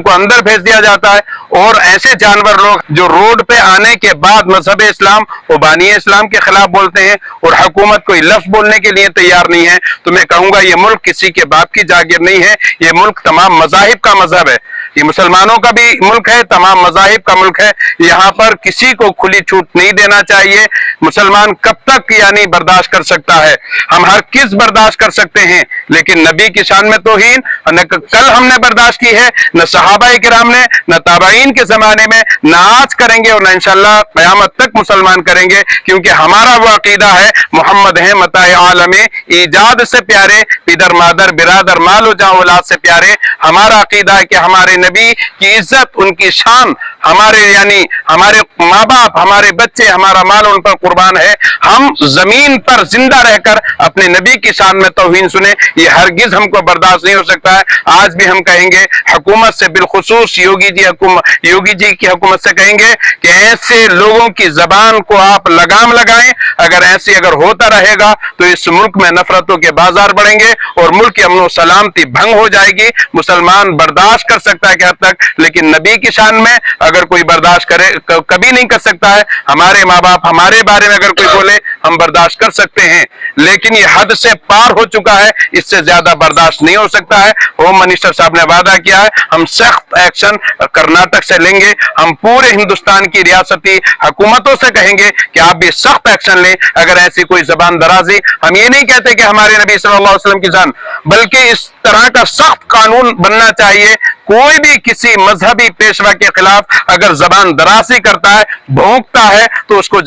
ان کو اندر بھیج دیا جاتا ہے. اور ایسے جانور لوگ جو روڈ پہ آنے کے بعد مذہب اسلام و بانی اسلام کے خلاف بولتے ہیں اور حکومت کوئی لفظ بولنے کے لیے تیار نہیں ہے, تو میں کہوں گا یہ ملک کسی کے باپ کی جاگیر نہیں ہے, یہ ملک تمام مذاہب کا مذہب ہے, یہ مسلمانوں کا بھی ملک ہے, تمام مذاہب کا ملک ہے. یہاں پر کسی کو کھلی چھوٹ نہیں دینا چاہیے. مسلمان کب تک یعنی برداشت کر سکتا ہے؟ ہم ہر کس برداشت کر سکتے ہیں, لیکن نبی کی شان میں توہین نہ کل ہم نے برداشت کی ہے, نہ صحابہ کرام نے, نہ تابعین کے زمانے میں, نہ آج کریں گے اور نہ انشاءاللہ قیامت تک مسلمان کریں گے, کیونکہ ہمارا وہ عقیدہ ہے محمد ہے متاع عالم ایجاد سے پیارے, پدر مادر برادر مال و جاں اولاد سے پیارے. ہمارا عقیدہ ہے کہ ہمارے نبی کی عزت, ان کی شان, ہمارے یعنی ہمارے ماں باپ, ہمارے بچے, ہمارا مال ان پر قربان ہے. ہم زمین پر زندہ رہ کر اپنے نبی کی شان میں توہین سنیں, یہ ہرگز ہم کو برداشت نہیں ہو سکتا ہے. آج بھی ہم کہیں گے حکومت سے, بالخصوص یوگی جی کی حکومت سے کہیں گے کہ ایسے لوگوں کی زبان کو آپ لگام لگائیں. اگر ہوتا رہے گا تو اس ملک میں نفرتوں کے بازار بڑھیں گے اور ملک کی امن و سلامتی بھنگ ہو جائے گی. مسلمان برداشت کر سکتا ہے کہ حد تک, لیکن نبی کی شان میں اگر کوئی برداشت کرے کبھی نہیں کر سکتا ہے. ہمارے ماں باپ ہمارے بارے میں اگر کوئی بولے ہم برداشت کر سکتے ہیں, لیکن یہ حد سے پار ہو چکا ہے, اس سے زیادہ برداشت نہیں ہو سکتا ہے. ہوم منسٹر صاحب نے وعدہ کیا ہے ہم سخت ایکشن کرناٹک سے لیں گے. ہم پورے ہندوستان کی ریاستی حکومتوں سے کہیں گے کہ آپ بھی سخت ایکشن لیں اگر ایسی کوئی زبان درازی. ہم یہ نہیں کہتے کہ ہمارے نبی صلی اللہ علیہ وسلم کی جان, بلکہ اس طرح کا سخت قانون بننا چاہیے. کوئی بھی کسی مذہبی پیشوا کے خلاف اگر زبان درازی کرتا ہے, بھونکتا ہے, تو اس کو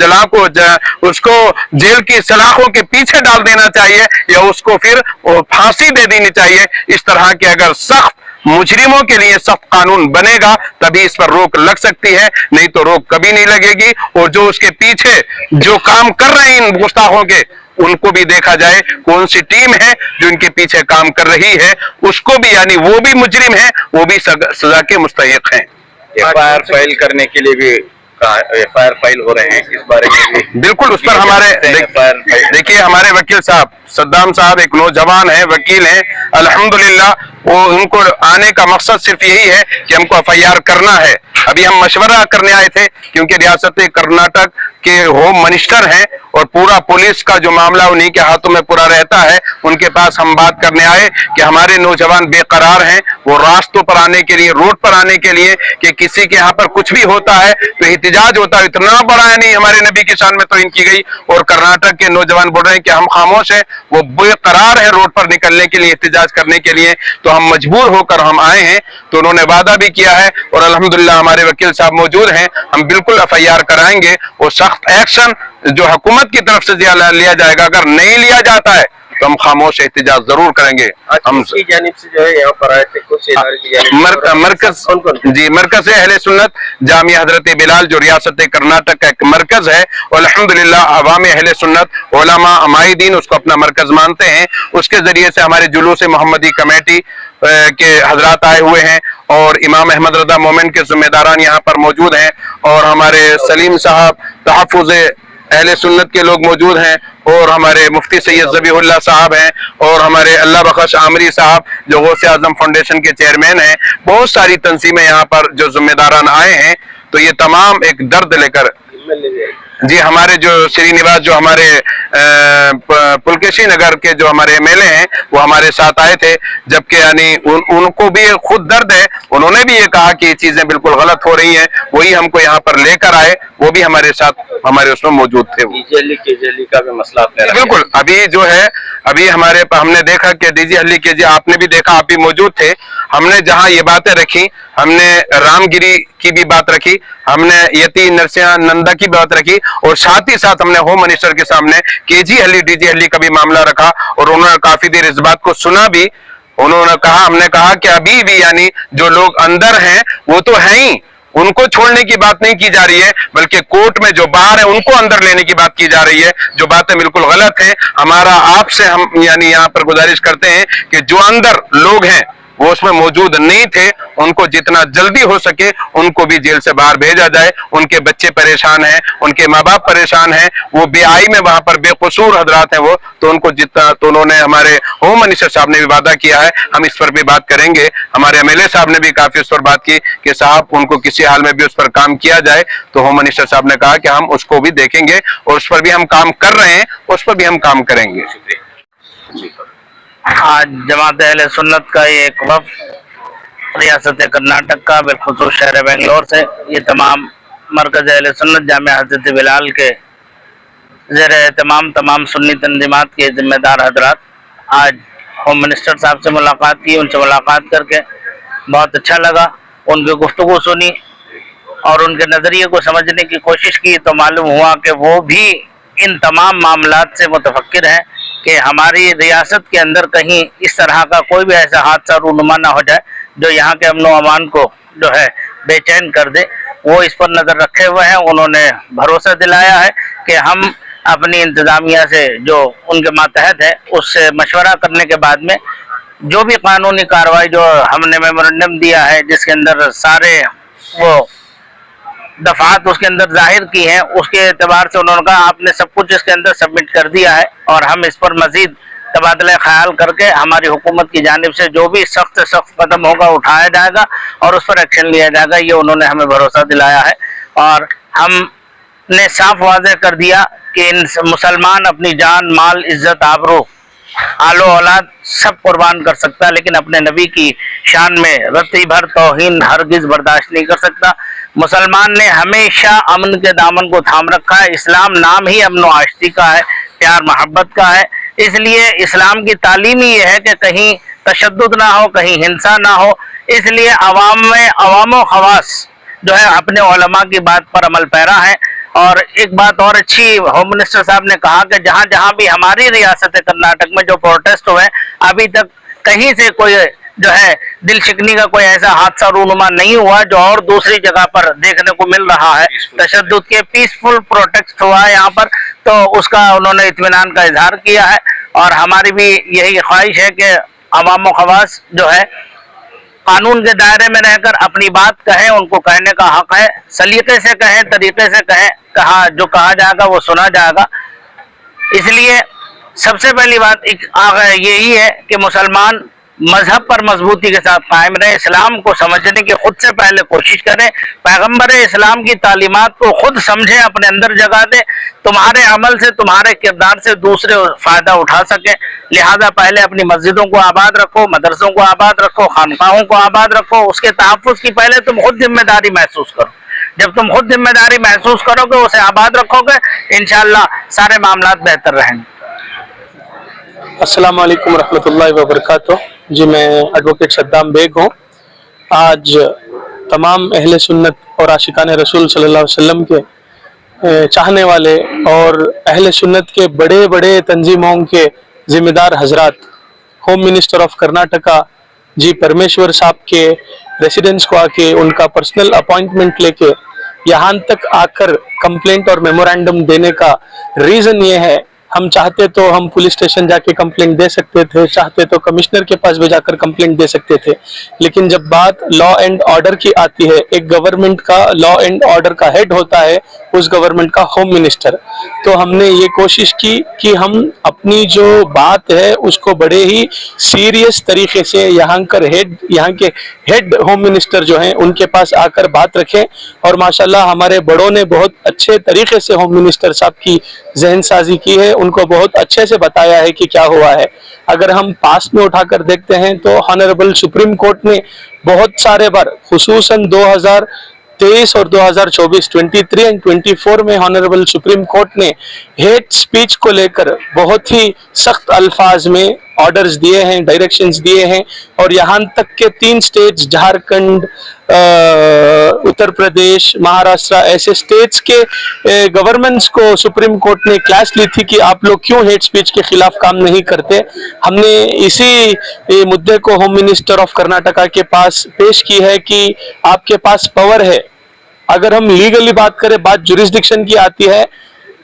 جیل کی سلاخوں کے پیچھے ڈال دینا چاہیے یا اس کو پھر پھانسی دے دینی چاہیے. اس طرح کے اگر سخت مجرموں کے لیے سخت قانون بنے گا تبھی اس پر روک لگ سکتی ہے, نہیں تو روک کبھی نہیں لگے گی. اور جو اس کے پیچھے جو کام کر رہے ہیں ان گستاخوں کے, ان کو بھی دیکھا جائے کون سی ٹیم ہے جو ان کے پیچھے کام کر رہی ہے, اس کو بھی یعنی وہ بھی مجرم ہیں, وہ بھی سزا کے مستحق ہیں. FIR فائل کرنے کے لیے بھی FIR فائل ہو رہے ہیں, اس بارے میں بالکل اس پر ہمارے دیکھیے ہمارے وکیل صاحب صدام صاحب ایک نوجوان ہیں, وکیل ہیں, الحمدللہ وہ ان کو آنے کا مقصد صرف یہی ہے کہ ہم کو FIR کرنا ہے. ابھی ہم مشورہ کرنے آئے تھے کیونکہ ریاست کرناٹک کے ہوم منسٹر ہیں اور پورا پولیس کا جو معاملہ انہی کے ہاتھوں میں پورا رہتا ہے. ان کے پاس ہم بات کرنے آئے کہ ہمارے نوجوان بے قرار ہیں, وہ راستوں پر آنے کے لیے, روڈ پر آنے کے لیے, کہ کسی کے یہاں پر کچھ بھی ہوتا ہے تو احتجاج ہوتا ہے. اتنا بڑا ہے نہیں ہمارے نبی کی شان میں توہین کی گئی, اور کرناٹک کے نوجوان بول رہے ہیں کہ ہم خاموش ہیں, وہ بے قرار ہے روڈ پر نکلنے کے لیے, احتجاج کرنے کے لیے, تو ہم مجبور ہو کر ہم آئے ہیں. تو انہوں نے وعدہ بھی کیا ہے اور الحمدللہ ہمارے وکیل صاحب موجود ہیں, ہم بالکل FIR کرائیں گے اور سخت ایکشن جو حکومت کی طرف سے لیا جائے گا. اگر نہیں لیا جاتا ہے تو ہم خاموش احتجاج ضرور کریں گے. ہم کی جانب سے جو ہے یہاں پر آئے تھے کچھ ادارے کی جانب سے مرکز اہل سنت جامعہ حضرت بلال جو ریاست کرناٹک کا ایک مرکز ہے, اور الحمدللہ عوام اہل سنت علماء عمائدین اس کو اپنا مرکز مانتے ہیں. اس کے ذریعے سے ہمارے جلوس محمدی کمیٹی کے حضرات آئے ہوئے ہیں اور امام احمد رضا مومن کے ذمہ داران یہاں پر موجود ہیں, اور ہمارے سلیم صاحب تحفظ اہل سنت کے لوگ موجود ہیں, اور ہمارے مفتی سید ذبیح اللہ صاحب ہیں, اور ہمارے اللہ بخش عامری صاحب جو غوث اعظم فاؤنڈیشن کے چیئرمین ہیں. بہت ساری تنظیمیں یہاں پر جو ذمہ داران آئے ہیں. تو یہ تمام ایک درد لے کر جی ہمارے جو سری نواس جو ہمارے پلکیشی نگر کے جو ہمارے MLA ہیں وہ ہمارے ساتھ آئے تھے, جبکہ یعنی ان کو بھی خود درد ہے. انہوں نے بھی یہ کہا کہ یہ چیزیں بالکل غلط ہو رہی ہیں, وہی ہم کو یہاں پر لے کر آئے, وہ بھی ہمارے ساتھ ہمارے اس میں موجود تھے. DG کا بھی مسئلہ بالکل ابھی جو ہے ابھی ہم نے دیکھا کہ DG ہلی کے جی آپ نے بھی دیکھا, آپ بھی موجود تھے. ہم نے جہاں یہ باتیں رکھی, ہم نے رام گری کی بھی بات رکھی, ہم نے یتی نرسیاں نندا کی بات رکھی, اور ساتھ ہی ساتھ ہم نے ہوم منسٹر کے سامنے KG ہلی DG ہلی کا بھی معاملہ رکھا, اور انہوں نے کافی دیر اس بات کو سنا بھی. انہوں نے کہا, ہم نے کہا کہ ابھی بھی یعنی جو لوگ اندر ہیں وہ تو ہیں ہی, ان کو چھوڑنے کی بات نہیں کی جا رہی ہے, بلکہ کورٹ میں جو باہر ہیں ان کو اندر لینے کی بات کی جا رہی ہے, جو باتیں بالکل غلط ہیں. ہمارا آپ سے ہم یعنی یہاں پر گزارش کرتے ہیں کہ جو اندر لوگ ہیں وہ اس میں موجود نہیں تھے، ان کو جتنا جلدی ہو سکے ان کو بھی جیل سے باہر بھیجا جائے. ان کے بچے پریشان ہیں، ان کے ماں باپ پریشان ہیں، وہ بے آئی میں وہاں پر بے قصور حضرات ہیں وہ، تو ان کو جتنا، تو انہوں نے، ہمارے ہوم منسٹر صاحب نے بھی وعدہ کیا ہے، ہم اس پر بھی بات کریں گے. ہمارے ایم ایل اے صاحب نے بھی کافی اس پر بات کی کہ صاحب ان کو کسی حال میں بھی اس پر کام کیا جائے. تو ہوم منسٹر صاحب نے کہا کہ ہم اس کو بھی دیکھیں گے اور اس پر بھی ہم کام کر رہے ہیں، اس پر بھی ہم کام کریں گے. آج جماعت اہل سنت کا یہ ایک وفد ریاست کرناٹک کا بالخصوص شہر بنگلور سے، یہ تمام مرکز اہل سنت جامعہ حضرت بلال کے زیر اہتمام تمام سنی تنظیمات کے ذمہ دار حضرات آج ہوم منسٹر صاحب سے ملاقات کی. ان سے ملاقات کر کے بہت اچھا لگا، ان کی گفتگو سنی اور ان کے نظریے کو سمجھنے کی کوشش کی، تو معلوم ہوا کہ وہ بھی ان تمام معاملات سے متفکر ہیں کہ ہماری ریاست کے اندر کہیں اس طرح کا کوئی بھی ایسا حادثہ رونما نہ ہو جائے جو یہاں کے امن و امان کو جو ہے بے چین کر دے. وہ اس پر نظر رکھے ہوئے ہیں. انہوں نے بھروسہ دلایا ہے کہ ہم اپنی انتظامیہ سے جو ان کے ماتحت ہے اس سے مشورہ کرنے کے بعد میں جو بھی قانونی کارروائی جو ہم نے میمورنڈم دیا ہے جس کے اندر سارے وہ دفعات اس کے اندر ظاہر کی ہیں، اس کے اعتبار سے انہوں نے کہا آپ نے سب کچھ اس کے اندر سبمٹ کر دیا ہے اور ہم اس پر مزید تبادلہ خیال کر کے ہماری حکومت کی جانب سے جو بھی سخت سے سخت قدم ہوگا اٹھایا جائے گا اور اس پر ایکشن لیا جائے گا. یہ انہوں نے ہمیں بھروسہ دلایا ہے اور ہم نے صاف واضح کر دیا کہ ان مسلمان اپنی جان، مال، عزت، آبرو، آل و اولاد سب قربان کر سکتا ہے، لیکن اپنے نبی کی شان میں رتی بھر توہین ہرگز برداشت نہیں کر سکتا. مسلمان نے ہمیشہ امن کے دامن کو تھام رکھا ہے. اسلام نام ہی امن و آشتی کا ہے، پیار محبت کا ہے. اس لیے اسلام کی تعلیم ہی یہ ہے کہ کہیں تشدد نہ ہو، کہیں ہنسا نہ ہو. اس لیے عوام و خواص جو ہے اپنے علماء کی بات پر عمل پیرا ہے. اور ایک بات اور اچھی ہوم منسٹر صاحب نے کہا کہ جہاں جہاں بھی ہماری ریاست کرناٹک میں جو پروٹیسٹ ہوئے ابھی تک کہیں سے کوئی جو ہے دل شکنی کا کوئی ایسا حادثہ رونما نہیں ہوا جو اور دوسری جگہ پر دیکھنے کو مل رہا ہے. تشدد کے پیسفل پروٹیسٹ ہوا ہے یہاں پر، تو اس کا انہوں نے اطمینان کا اظہار کیا ہے. اور ہماری بھی یہی خواہش ہے کہ عوام و خواص جو ہے قانون کے دائرے میں رہ کر اپنی بات کہیں، ان کو کہنے کا حق ہے. سلیقے سے کہیں، طریقے سے کہیں، جو کہا جائے گا وہ سنا جائے گا. اس لیے سب سے پہلی بات یہی ہے کہ مسلمان مذہب پر مضبوطی کے ساتھ قائم رہے، اسلام کو سمجھنے کی خود سے پہلے کوشش کریں، پیغمبر اسلام کی تعلیمات کو خود سمجھیں، اپنے اندر جگہ دیں. تمہارے عمل سے، تمہارے کردار سے دوسرے فائدہ اٹھا سکیں. لہذا پہلے اپنی مسجدوں کو آباد رکھو، مدرسوں کو آباد رکھو، خانقاہوں کو آباد رکھو. اس کے تحفظ کی پہلے تم خود ذمہ داری محسوس کرو. جب تم خود ذمہ داری محسوس کرو گے، اسے آباد رکھو گے، انشاءاللہ سارے معاملات بہتر رہیں گے. السلام علیکم ورحمۃ اللہ وبرکاتہ. جی میں ایڈوکیٹ صدام بیگ ہوں. آج تمام اہل سنت اور عاشقان رسول صلی اللہ علیہ وسلم کے چاہنے والے اور اہل سنت کے بڑے بڑے تنظیموں کے ذمہ دار حضرات ہوم منسٹر آف کرناٹکا جی پرمیشور صاحب کے ریسیڈنس کو آ کے ان کا پرسنل اپوائنٹمنٹ لے کے یہاں تک آ کر کمپلینٹ اور میمورینڈم دینے کا ریزن یہ ہے، ہم چاہتے تو ہم پولیس اسٹیشن جا کے کمپلینٹ دے سکتے تھے، چاہتے تو کمشنر کے پاس بھی جا کر کمپلینٹ دے سکتے تھے، لیکن جب بات لا اینڈ آرڈر کی آتی ہے، ایک گورنمنٹ کا لا اینڈ آرڈر کا ہیڈ ہوتا ہے اس گورنمنٹ کا ہوم منسٹر. تو ہم نے یہ کوشش کی کہ ہم اپنی جو بات ہے اس کو بڑے ہی سیریس طریقے سے یہاں کے ہیڈ ہوم منسٹر جو ہیں ان کے پاس آ کر بات رکھیں. اور ماشاءاللہ ہمارے بڑوں نے بہت اچھے طریقے سے ہوم منسٹر صاحب کی ذہن سازی کی ہے، ان کو بہت اچھے سے بتایا ہے کہ کیا ہوا ہے. اگر ہم پاسٹ میں اٹھا کر دیکھتے ہیں تو ہانریبل سپریم کورٹ نے بہت سارے بار، خصوصاً 2023 اور 2024 23 اور 24 میں ہانریبل سپریم کورٹ نے ہیٹ سپیچ کو لے کر بہت ہی سخت الفاظ میں آرڈرز دیے ہیں، ڈائریکشنز دیے ہیں. اور یہاں تک کہ 3 اسٹیٹس جھارکھنڈ، اتر پردیش، مہاراشٹر ایسے اسٹیٹس کے گورنمنٹس کو سپریم کورٹ نے کلاس لی تھی کہ آپ لوگ کیوں ہیٹ سپیچ کے خلاف کام نہیں کرتے. ہم نے اسی مدعے کو ہوم منسٹر آف کرناٹکا کے پاس پیش کی ہے کہ آپ کے پاس پاور ہے. اگر ہم لیگلی بات کریں، بات جوریسڈکشن کی آتی ہے،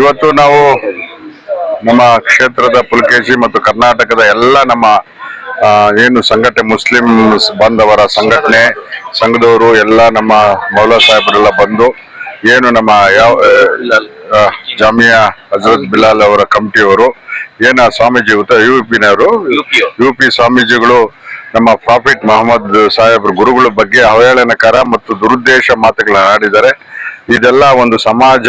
ಇವತ್ತು ನಾವು ನಮ್ಮ ಕ್ಷೇತ್ರದ ಪುಲಕೇಶಿ ಮತ್ತು ಕರ್ನಾಟಕದ ಎಲ್ಲ ನಮ್ಮ ಏನು ಸಂಘಟನೆ ಮುಸ್ಲಿಂ ಬಾಂಧವರ ಸಂಘಟನೆ ಸಂಘದವರು ಎಲ್ಲ ನಮ್ಮ ಮೌಲಾ ಸಾಹೇಬರೆಲ್ಲ ಬಂದು ಏನು ನಮ್ಮ ಯಾವ ಜಾಮಿಯಾ ಹಜರತ್ ಬಿಲಾಲ್ ಅವರ ಕಮಿಟಿಯವರು ಏನ ಸ್ವಾಮೀಜಿ ಯುಪಿ ಸ್ವಾಮೀಜಿಗಳು ನಮ್ಮ ಪ್ರಾಫಿಟ್ ಮೊಹಮ್ಮದ್ ಸಾಹೇಬ್ರ ಗುರುಗಳ ಬಗ್ಗೆ ಅವಹೇಳನಕಾರ ಮತ್ತು ದುರುದ್ದೇಶ ಮಾತುಗಳನ್ನ ಆಡಿದ್ದಾರೆ. ಇದೆಲ್ಲ ಒಂದು ಸಮಾಜ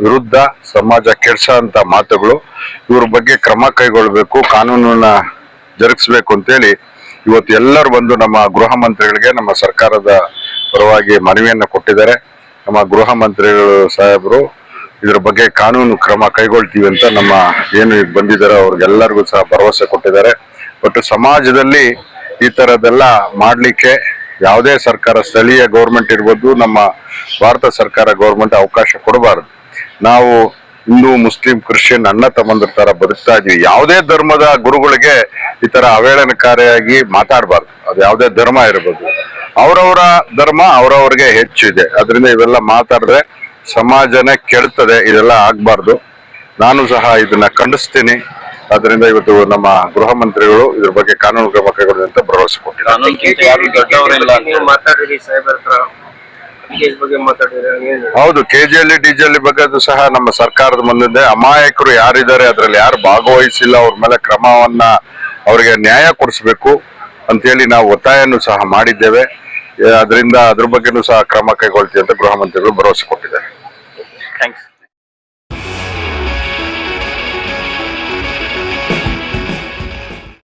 ವಿರುದ್ಧ, ಸಮಾಜ ಕೆಡ್ಸಂತ ಮಾತುಗಳು. ಇವ್ರ ಬಗ್ಗೆ ಕ್ರಮ ಕೈಗೊಳ್ಳಬೇಕು, ಕಾನೂನನ್ನ ಜರುಗಿಸಬೇಕು ಅಂತೇಳಿ ಇವತ್ತು ಎಲ್ಲರೂ ಬಂದು ನಮ್ಮ ಗೃಹ ಮಂತ್ರಿಗಳಿಗೆ ನಮ್ಮ ಸರ್ಕಾರದ ಪರವಾಗಿ ಮನವಿಯನ್ನ ಕೊಟ್ಟಿದ್ದಾರೆ. ನಮ್ಮ ಗೃಹ ಮಂತ್ರಿಗಳು ಸಾಹೇಬರು ಇದ್ರ ಬಗ್ಗೆ ಕಾನೂನು ಕ್ರಮ ಕೈಗೊಳ್ತೀವಿ ಅಂತ ನಮ್ಮ ಏನು ಬಂದಿದ್ದಾರೆ ಅವ್ರಿಗೆಲ್ಲರಿಗೂ ಸಹ ಭರವಸೆ ಕೊಟ್ಟಿದ್ದಾರೆ. ಬಟ್ ಸಮಾಜದಲ್ಲಿ ಈ ತರದೆಲ್ಲ ಮಾಡ್ಲಿಕ್ಕೆ ಯಾವುದೇ ಸರ್ಕಾರ, ಸ್ಥಳೀಯ ಗೌರ್ಮೆಂಟ್ ಇರ್ಬೋದು, ನಮ್ಮ ಭಾರತ ಸರ್ಕಾರ ಗೌರ್ಮೆಂಟ್ ಅವಕಾಶ ಕೊಡಬಾರದು. ನಾವು ಹಿಂದೂ ಮುಸ್ಲಿಂ ಕ್ರಿಶ್ಚಿಯನ್ ಅಣ್ಣ ತಮ್ಮಂದ್ರ ತರ ಬದುಕ್ತಾ ಇದೀವಿ. ಯಾವುದೇ ಧರ್ಮದ ಗುರುಗಳಿಗೆ ಈ ತರ ಅವಹೇಳನಕಾರಿಯಾಗಿ ಮಾತಾಡಬಾರ್ದು. ಅದು ಯಾವುದೇ ಧರ್ಮ ಇರ್ಬೋದು, ಅವರವರ ಧರ್ಮ ಅವರವ್ರಿಗೆ ಹೆಚ್ಚು ಇದೆ. ಅದರಿಂದ ಇವೆಲ್ಲ ಮಾತಾಡಿದ್ರೆ ಸಮಾಜನೇ ಕೆಡ್ತದೆ, ಇದೆಲ್ಲ ಆಗ್ಬಾರ್ದು. ನಾನು ಸಹ ಇದನ್ನ ಖಂಡಿಸ್ತೀನಿ. ಅದರಿಂದ ಇವತ್ತು ನಮ್ಮ ಗೃಹ ಮಂತ್ರಿಗಳು ಇದ್ರ ಬಗ್ಗೆ ಕಾನೂನು ಕ್ರಮ ಕೈಗೊಳ್ಳುವ ಅಂತ ಭರವಸೆ ಕೊಟ್ಟಿದ್ದಾರೆ. ಹೌದು, ಕೆಜಿಎಲ್ ಡಿಜಿಎಲ್ ಬಗ್ಗೆ ಸಹ ನಮ್ಮ ಸರ್ಕಾರದ ಮುಂದೆ ಅಮಾಯಕರು ಯಾರಿದ್ದಾರೆ, ಅದ್ರಲ್ಲಿ ಯಾರು ಭಾಗವಹಿಸಿಲ್ಲ, ಅವ್ರ ಮೇಲೆ ಕ್ರಮವನ್ನ ಅವರಿಗೆ ನ್ಯಾಯ ಕೊಡಿಸ್ಬೇಕು ಅಂತೇಳಿ ನಾವು ಒತ್ತಾಯವನ್ನು ಸಹ ಮಾಡಿದ್ದೇವೆ. ಅದರಿಂದ ಅದ್ರ ಬಗ್ಗೆನೂ ಸಹ ಕ್ರಮ ಕೈಗೊಳ್ತೀವಿ ಅಂತ ಗೃಹ ಮಂತ್ರಿಗಳು ಭರವಸೆ ಕೊಟ್ಟಿದ್ದಾರೆ. ಥ್ಯಾಂಕ್ಸ್.